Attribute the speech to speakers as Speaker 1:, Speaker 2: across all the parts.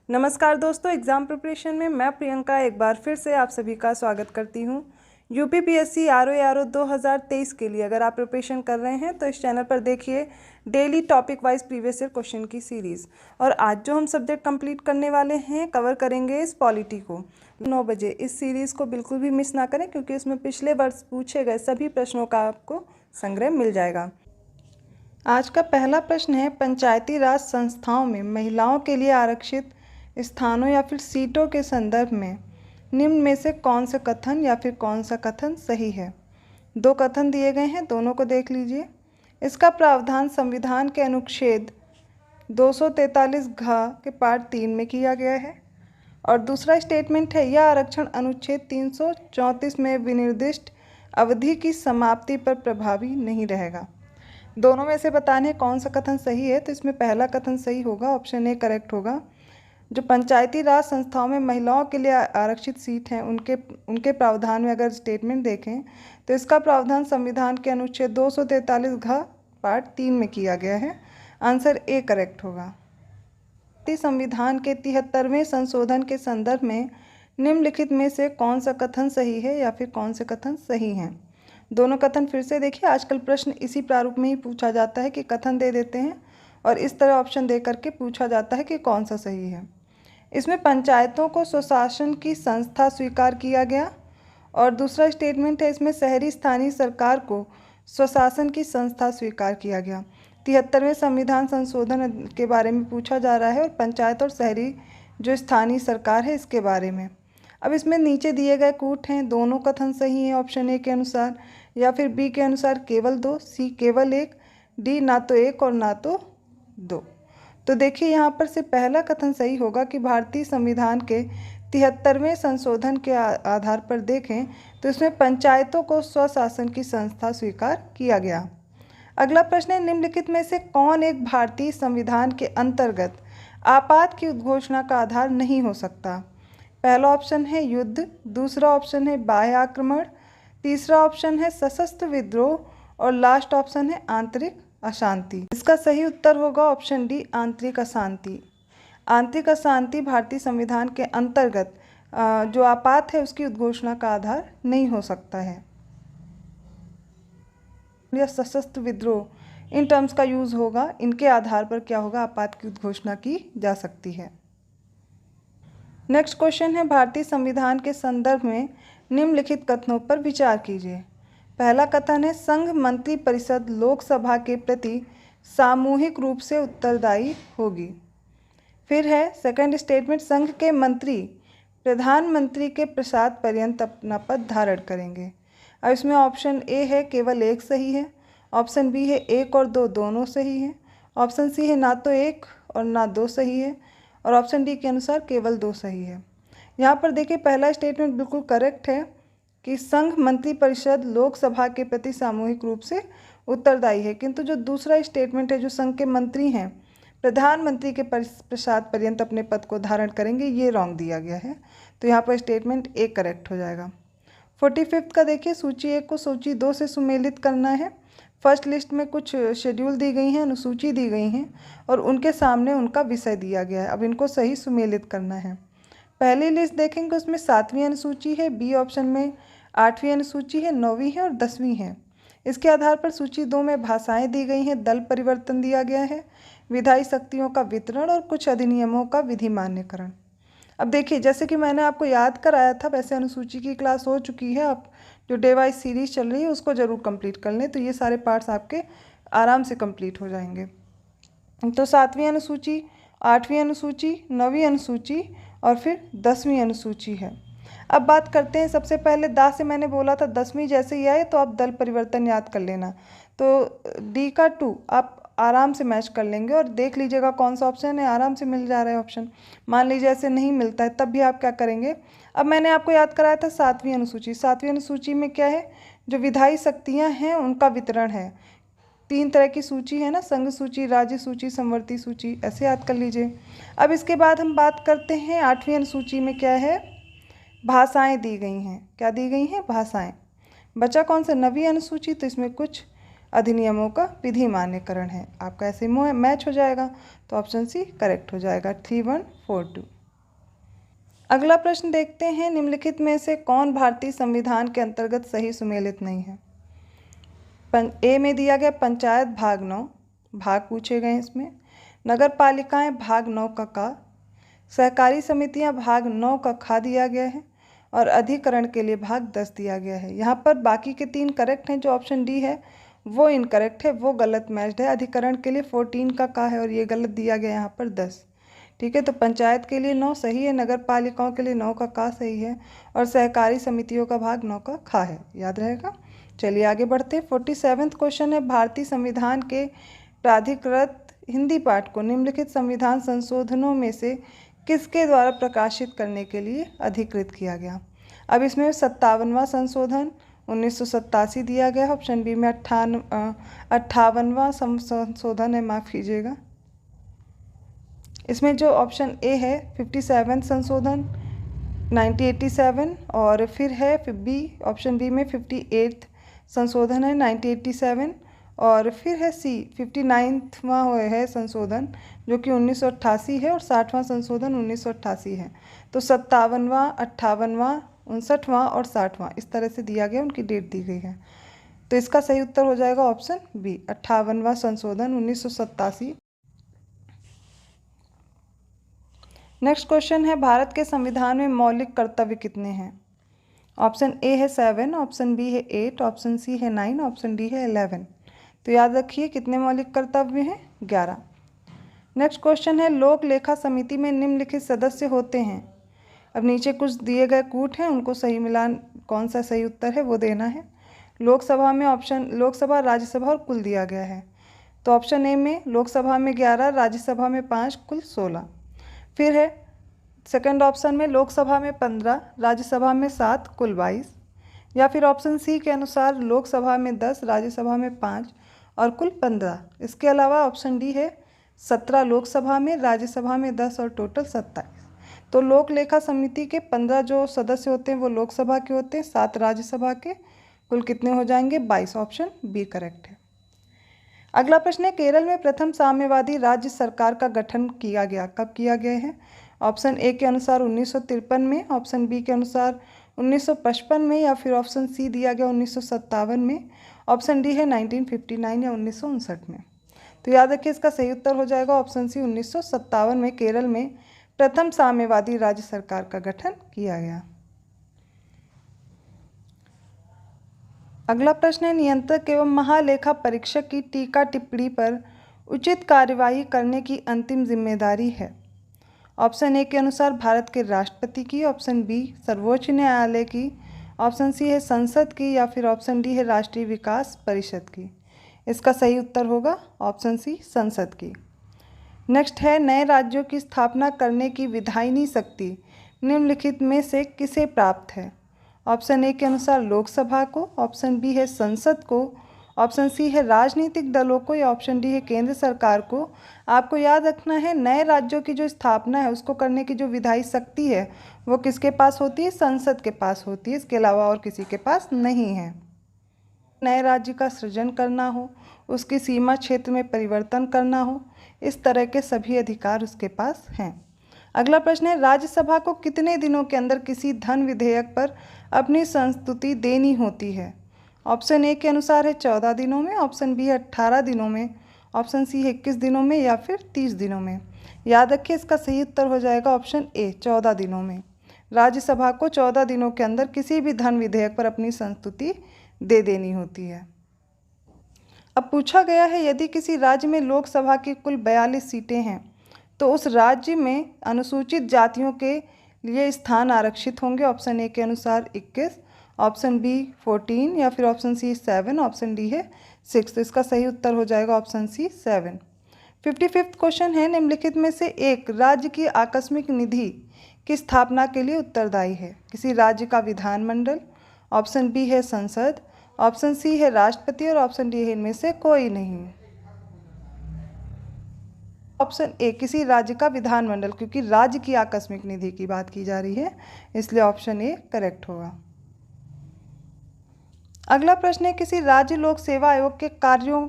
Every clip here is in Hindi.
Speaker 1: नमस्कार दोस्तों, एग्ज़ाम प्रिपरेशन में मैं प्रियंका एक बार फिर से आप सभी का स्वागत करती हूं। यूपीपीएससी आरओ 2023 के लिए अगर आप प्रिपरेशन कर रहे हैं तो इस चैनल पर देखिए daily topic wise previous year question की सीरीज़। और आज जो हम सब्जेक्ट कंप्लीट करने वाले हैं, कवर करेंगे इस पॉलिटी को 9 बजे। इस सीरीज़ को बिल्कुल भी मिस ना करें क्योंकि इसमें पिछले वर्ष पूछे गए सभी प्रश्नों का आपको संग्रह मिल जाएगा। आज का पहला प्रश्न है, पंचायती राज संस्थाओं में महिलाओं के लिए आरक्षित स्थानों या फिर सीटों के संदर्भ में निम्न में से कौन से कथन या फिर कौन सा कथन सही है। दो कथन दिए गए हैं, दोनों को देख लीजिए। इसका प्रावधान संविधान के अनुच्छेद 243 घ के पार्ट 3 में किया गया है। और दूसरा स्टेटमेंट है, यह आरक्षण अनुच्छेद 334 में विनिर्दिष्ट अवधि की समाप्ति पर प्रभावी नहीं रहेगा। दोनों में से बताने कौन सा कथन सही है, तो इसमें पहला कथन सही होगा, ऑप्शन ए करेक्ट होगा। जो पंचायती राज संस्थाओं में महिलाओं के लिए आरक्षित सीट हैं उनके प्रावधान में अगर स्टेटमेंट देखें तो इसका प्रावधान संविधान के अनुच्छेद 243 घ पार्ट 3 में किया गया है। आंसर ए करेक्ट होगा। संविधान के 73वें संशोधन के संदर्भ में निम्नलिखित में से कौन सा कथन सही है या फिर कौन से कथन सही हैं। दोनों कथन फिर से देखिए। आजकल प्रश्न इसी प्रारूप में ही पूछा जाता है कि कथन दे देते हैं और इस तरह ऑप्शन दे करके पूछा जाता है कि कौन सा सही है। इसमें पंचायतों को स्वशासन की संस्था स्वीकार किया गया और दूसरा स्टेटमेंट है, इसमें शहरी स्थानीय सरकार को स्वशासन की संस्था स्वीकार किया गया। 73वें संविधान संशोधन के बारे में पूछा जा रहा है और पंचायत और शहरी जो स्थानीय सरकार है इसके बारे में। अब इसमें नीचे दिए गए कूट हैं, दोनों कथन सही हैं ऑप्शन ए के अनुसार, या फिर बी के अनुसार केवल 2, सी केवल 1, डी ना तो 1 और ना तो 2। तो देखिए यहाँ पर से पहला कथन सही होगा कि भारतीय संविधान के 73वें संशोधन के आधार पर देखें तो इसमें पंचायतों को स्वशासन की संस्था स्वीकार किया गया। अगला प्रश्न है, निम्नलिखित में से कौन एक भारतीय संविधान के अंतर्गत आपात की उद्घोषणा का आधार नहीं हो सकता। पहला ऑप्शन है युद्ध, दूसरा ऑप्शन है बाह्य आक्रमण, तीसरा ऑप्शन है सशस्त्र विद्रोह और लास्ट ऑप्शन है आंतरिक अशांति। इसका सही उत्तर होगा ऑप्शन डी, आंतरिक अशांति। आंतरिक अशांति भारतीय संविधान के अंतर्गत जो आपात है उसकी उद्घोषणा का आधार नहीं हो सकता है। या सशस्त्र विद्रोह, इन टर्म्स का यूज होगा, इनके आधार पर क्या होगा, आपात की उद्घोषणा की जा सकती है। नेक्स्ट क्वेश्चन है, भारतीय संविधान के संदर्भ में निम्नलिखित कथनों पर विचार कीजिए। पहला कथन है, संघ मंत्री परिषद लोकसभा के प्रति सामूहिक रूप से उत्तरदायी होगी। फिर है सेकंड स्टेटमेंट, संघ के मंत्री प्रधानमंत्री के प्रसाद पर्यंत अपना पद धारण करेंगे। अब इसमें ऑप्शन ए है केवल 1 सही है, ऑप्शन बी है 1 और 2 दोनों सही है, ऑप्शन सी है ना तो 1 और ना 2 सही है और ऑप्शन डी के अनुसार केवल 2 सही है। यहाँ पर देखिए पहला स्टेटमेंट बिल्कुल करेक्ट है कि संघ मंत्री परिषद लोकसभा के प्रति सामूहिक रूप से उत्तरदायी है, किंतु जो दूसरा स्टेटमेंट है, जो संघ के मंत्री हैं प्रधानमंत्री के प्रसाद पर्यंत अपने पद को धारण करेंगे, ये रॉन्ग दिया गया है। तो यहाँ पर स्टेटमेंट ए करेक्ट हो जाएगा। 45 का देखिए, सूची 1 को सूची 2 से सुमेलित करना है। फर्स्ट लिस्ट में कुछ शेड्यूल दी गई हैं, अनुसूची दी गई हैं और उनके सामने उनका विषय दिया गया है। अब इनको सही सुमेलित करना है। पहली लिस्ट देखेंगे उसमें 7वीं अनुसूची है, बी ऑप्शन में 8वीं अनुसूची है, 9वीं है और 10वीं है। इसके आधार पर सूची 2 में भाषाएं दी गई हैं, दल परिवर्तन दिया गया है, विधायी शक्तियों का वितरण और कुछ अधिनियमों का विधि मान्यकरण। अब देखिए जैसे कि मैंने आपको याद कराया था वैसे अनुसूची की क्लास हो चुकी है। आप जो डे वाइज सीरीज चल रही है उसको ज़रूर कंप्लीट कर लें, तो ये सारे पार्ट्स आपके आराम से कंप्लीट हो जाएंगे। तो 7वीं अनुसूची, 8वीं अनुसूची, 9वीं अनुसूची और फिर 10वीं अनुसूची है। अब बात करते हैं, सबसे पहले दा से मैंने बोला था 10वीं जैसे ही आए तो आप दल परिवर्तन याद कर लेना। तो डी का 2 आप आराम से मैच कर लेंगे और देख लीजिएगा कौन सा ऑप्शन है, आराम से मिल जा रहा है ऑप्शन। मान लीजिए ऐसे नहीं मिलता है तब भी आप क्या करेंगे। अब मैंने आपको याद कराया था 7वीं अनुसूची। 7वीं अनुसूची में क्या है, जो विधायी शक्तियाँ हैं उनका वितरण है। 3 तरह की सूची है ना, संघ सूची, राज्य सूची, समवर्ती सूची, ऐसे याद कर लीजिए। अब इसके बाद हम बात करते हैं 8वीं अनुसूची में क्या है, भाषाएं दी गई हैं। क्या दी गई हैं, भाषाएं। बचा कौन सा, 9वीं अनुसूची, तो इसमें कुछ अधिनियमों का विधि मान्यकरण है। आपका ऐसे मैच हो जाएगा, तो ऑप्शन सी करेक्ट हो जाएगा 3142। अगला प्रश्न देखते हैं, निम्नलिखित में से कौन भारतीय संविधान के अंतर्गत सही सुमेलित नहीं है। ए में दिया गया पंचायत भाग 9, भाग पूछे गए इसमें। नगर पालिकाएँ भाग 9 का का, सहकारी समितियां भाग 9 का खा दिया गया है और अधिकरण के लिए भाग 10 दिया गया है। यहाँ पर बाकी के 3 करेक्ट हैं, जो ऑप्शन डी है वो इनकरेक्ट है, वो गलत मैच्ड है। अधिकरण के लिए 14 का है और ये गलत दिया गया यहाँ पर 10। ठीक है, तो पंचायत के लिए 9 सही है, नगर पालिकाओं के लिए 9 का सही है और सहकारी समितियों का भाग 9 का खा है, याद रहेगा। चलिए आगे बढ़ते हैं। 47वां क्वेश्चन है, भारतीय संविधान के प्राधिकृत हिंदी पाठ को निम्नलिखित संविधान संशोधनों में से किसके द्वारा प्रकाशित करने के लिए अधिकृत किया गया। अब इसमें 57वां संशोधन 1987 दिया गया है, ऑप्शन बी में 58वां संशोधन है, माफ़ कीजिएगा। इसमें जो ऑप्शन ए है 57 संशोधन 1987 और फिर है बी, ऑप्शन बी में 58 संशोधन है 1987 और फिर है सी 59वां है संशोधन जो कि 1988 है और 60वां संशोधन 1988 है। तो 57वां, 58वां, 59वां और 60वां इस तरह से दिया गया, उनकी डेट दी गई है। तो इसका सही उत्तर हो जाएगा ऑप्शन बी 58वां संशोधन 1987। नेक्स्ट क्वेश्चन है, भारत के संविधान में मौलिक कर्तव्य कितने हैं। ऑप्शन ए है 7, ऑप्शन बी है 8, ऑप्शन सी है 9, ऑप्शन डी है 11। तो याद रखिए कितने मौलिक कर्तव्य हैं, 11। नेक्स्ट क्वेश्चन है, लोक लेखा समिति में निम्नलिखित सदस्य होते हैं। अब नीचे कुछ दिए गए कूट हैं, उनको सही मिलान कौन सा सही उत्तर है वो देना है। लोकसभा में ऑप्शन लोकसभा, राज्यसभा और कुल दिया गया है। तो ऑप्शन ए में लोकसभा में 11, राज्यसभा में 5, कुल 16। फिर है सेकंड ऑप्शन में लोकसभा में 15, राज्यसभा में 7, कुल 22। या फिर ऑप्शन सी के अनुसार लोकसभा में 10, राज्यसभा में 5 और कुल 15। इसके अलावा ऑप्शन डी है 17 लोकसभा में, राज्यसभा में 10 और टोटल 27। तो लोक लेखा समिति के 15 जो सदस्य होते हैं वो लोकसभा के होते हैं, 7 राज्यसभा के, कुल कितने हो जाएंगे 22। ऑप्शन बी करेक्ट है। अगला प्रश्न है, केरल में प्रथम साम्यवादी राज्य सरकार का गठन किया गया, कब किया गया है। ऑप्शन ए के अनुसार 1953 में, ऑप्शन बी के अनुसार 1955 में या फिर ऑप्शन सी दिया गया 1957 में, ऑप्शन डी है 1959 या 1959 में। तो याद रखिए इसका सही उत्तर हो जाएगा ऑप्शन सी 1957 में केरल में प्रथम साम्यवादी राज्य सरकार का गठन किया गया। अगला प्रश्न है, नियंत्रक एवं महालेखा परीक्षक की टीका टिप्पणी पर उचित कार्यवाही करने की अंतिम जिम्मेदारी है। ऑप्शन ए के अनुसार भारत के राष्ट्रपति की, ऑप्शन बी सर्वोच्च न्यायालय की, ऑप्शन सी है संसद की या फिर ऑप्शन डी है राष्ट्रीय विकास परिषद की। इसका सही उत्तर होगा ऑप्शन सी संसद की। नेक्स्ट है, नए राज्यों की स्थापना करने की विधायिनी शक्ति निम्नलिखित में से किसे प्राप्त है। ऑप्शन ए के अनुसार लोकसभा को, ऑप्शन बी है संसद को, ऑप्शन सी है राजनीतिक दलों को या ऑप्शन डी है केंद्र सरकार को। आपको याद रखना है नए राज्यों की जो स्थापना है उसको करने की जो विधायी शक्ति है वो किसके पास होती है, संसद के पास होती है, इसके अलावा और किसी के पास नहीं है। नए राज्य का सृजन करना हो, उसकी सीमा क्षेत्र में परिवर्तन करना हो, इस तरह के सभी अधिकार उसके पास हैं। अगला प्रश्न है, राज्यसभा को कितने दिनों के अंदर किसी धन विधेयक पर अपनी संस्तुति देनी होती है। ऑप्शन ए के अनुसार है 14 दिनों में, ऑप्शन बी है 18 दिनों में, ऑप्शन सी है 21 दिनों में या फिर 30 दिनों में। याद रखिए इसका सही उत्तर हो जाएगा ऑप्शन ए 14 दिनों में। राज्यसभा को 14 दिनों के अंदर किसी भी धन विधेयक पर अपनी संस्तुति दे देनी होती है। अब पूछा गया है, यदि किसी राज्य में लोकसभा की कुल 42 सीटें हैं तो उस राज्य में अनुसूचित जातियों के लिए स्थान आरक्षित होंगे। ऑप्शन ए के अनुसार 21, ऑप्शन बी 14 या फिर ऑप्शन सी 7, ऑप्शन डी है 6। तो इसका सही उत्तर हो जाएगा ऑप्शन सी 7। 55वां क्वेश्चन है, निम्नलिखित में से एक राज्य की आकस्मिक निधि की स्थापना के लिए उत्तरदायी है। किसी राज्य का विधानमंडल, ऑप्शन बी है संसद, ऑप्शन सी है राष्ट्रपति और ऑप्शन डी है इनमें से कोई नहीं। ऑप्शन ए किसी राज्य का विधानमंडल, क्योंकि राज्य की आकस्मिक निधि की बात की जा रही है इसलिए ऑप्शन ए करेक्ट होगा। अगला प्रश्न है, किसी राज्य लोक सेवा आयोग के कार्यों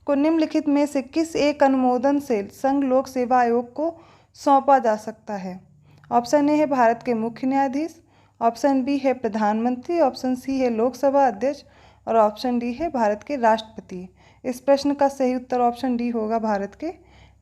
Speaker 1: को निम्नलिखित में से किस एक अनुमोदन से संघ लोक सेवा आयोग को सौंपा जा सकता है। ऑप्शन ए है भारत के मुख्य न्यायाधीश, ऑप्शन बी है प्रधानमंत्री, ऑप्शन सी है लोकसभा अध्यक्ष और ऑप्शन डी है भारत के राष्ट्रपति। इस प्रश्न का सही उत्तर ऑप्शन डी होगा, भारत के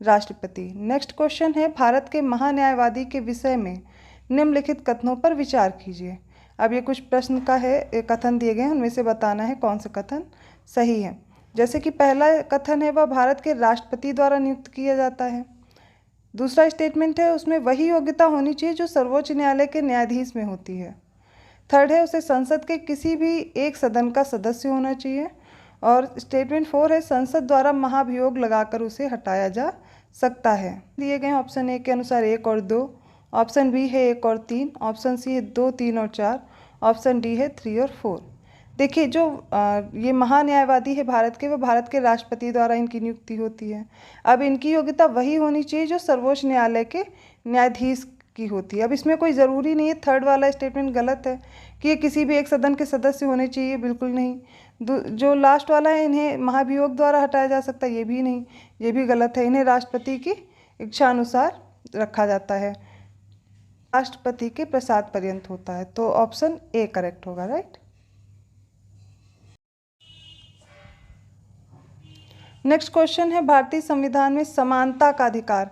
Speaker 1: राष्ट्रपति। नेक्स्ट क्वेश्चन है भारत के महान्यायवादी के विषय में निम्नलिखित कथनों पर विचार कीजिए। अब ये कुछ प्रश्न का है, कथन दिए गए हैं, उनमें से बताना है कौन सा कथन सही है। जैसे कि पहला कथन है वह भारत के राष्ट्रपति द्वारा नियुक्त किया जाता है। दूसरा स्टेटमेंट है उसमें वही योग्यता होनी चाहिए जो सर्वोच्च न्यायालय के न्यायाधीश में होती है। थर्ड है उसे संसद के किसी भी एक सदन का सदस्य होना चाहिए। और स्टेटमेंट 4 है संसद द्वारा महाभियोग लगाकर उसे हटाया जा सकता है। दिए गए ऑप्शन ए के अनुसार 1 और 2, ऑप्शन बी है 1 और 3, ऑप्शन सी है 2, 3 और 4, ऑप्शन डी है 3 और 4। देखिए जो ये महान्यायवादी है भारत के, वो भारत के राष्ट्रपति द्वारा इनकी नियुक्ति होती है। अब इनकी योग्यता वही होनी चाहिए जो सर्वोच्च न्यायालय के न्यायाधीश की होती है। अब इसमें कोई ज़रूरी नहीं है, थर्ड वाला स्टेटमेंट गलत है कि ये किसी भी एक सदन के सदस्य होने चाहिए, बिल्कुल नहीं। जो लास्ट वाला है इन्हें महाभियोग द्वारा हटाया जा सकता है, ये भी नहीं, ये भी गलत है। इन्हें राष्ट्रपति की इच्छा अनुसार रखा जाता है, राष्ट्रपति के प्रसाद पर्यंत होता है। तो ऑप्शन ए करेक्ट होगा, राइट। नेक्स्ट क्वेश्चन है भारतीय संविधान में समानता का अधिकार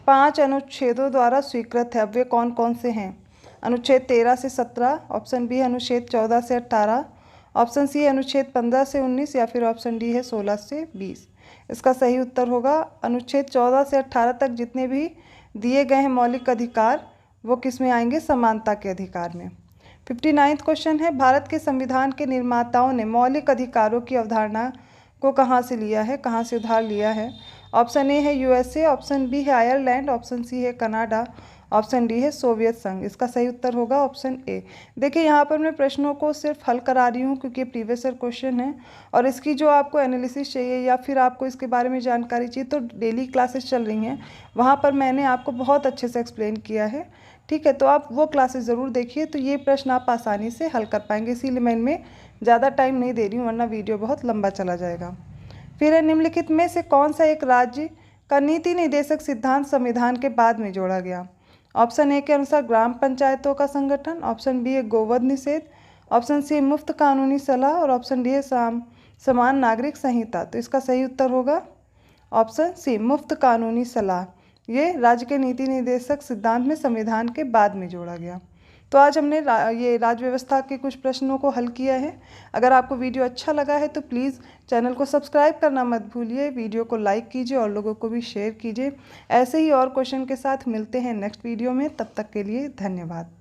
Speaker 1: 5 अनुच्छेदों द्वारा स्वीकृत है। अब वे कौन कौन से हैं? अनुच्छेद 13 से 17, ऑप्शन बी अनुच्छेद 14 से 18, ऑप्शन सी अनुच्छेद 15 से 19 या फिर ऑप्शन डी है 16 से 20। इसका सही उत्तर होगा अनुच्छेद 14 से 18 तक जितने भी दिए गए हैं मौलिक अधिकार वो किस में आएंगे? समानता के अधिकार में। 59वां क्वेश्चन है भारत के संविधान के निर्माताओं ने मौलिक अधिकारों की अवधारणा को कहाँ से लिया है, कहाँ से उधार लिया है? ऑप्शन ए है यूएसए, ऑप्शन बी है आयरलैंड, ऑप्शन सी है कनाडा, ऑप्शन डी है सोवियत संघ। इसका सही उत्तर होगा ऑप्शन ए। देखिए यहाँ पर मैं प्रश्नों को सिर्फ हल करा रही हूँ क्योंकि प्रीवियस ईयर क्वेश्चन है और इसकी जो आपको एनालिसिस चाहिए या फिर आपको इसके बारे में जानकारी चाहिए तो डेली क्लासेस चल रही हैं, वहाँ पर मैंने आपको बहुत अच्छे से एक्सप्लेन किया है, ठीक है। तो आप वो क्लासेस ज़रूर देखिए, तो ये प्रश्न आप आसानी से हल कर पाएंगे। इसीलिए मैं इनमें ज़्यादा टाइम नहीं दे रही हूँ वरना वीडियो बहुत लंबा चला जाएगा। फिर है निम्नलिखित में से कौन सा एक राज्य का नीति निर्देशक सिद्धांत संविधान के बाद में जोड़ा गया? ऑप्शन ए के अनुसार ग्राम पंचायतों का संगठन, ऑप्शन बी है गोवध निषेध, ऑप्शन सी मुफ्त कानूनी सलाह और ऑप्शन डी है समान नागरिक संहिता। तो इसका सही उत्तर होगा ऑप्शन सी मुफ्त कानूनी सलाह। ये राज्य के नीति निर्देशक सिद्धांत में संविधान के बाद में जोड़ा गया। तो आज हमने ये राज्य व्यवस्था के कुछ प्रश्नों को हल किया है। अगर आपको वीडियो अच्छा लगा है तो प्लीज़ चैनल को सब्सक्राइब करना मत भूलिए, वीडियो को लाइक कीजिए और लोगों को भी शेयर कीजिए। ऐसे ही और क्वेश्चन के साथ मिलते हैं नेक्स्ट वीडियो में, तब तक के लिए धन्यवाद।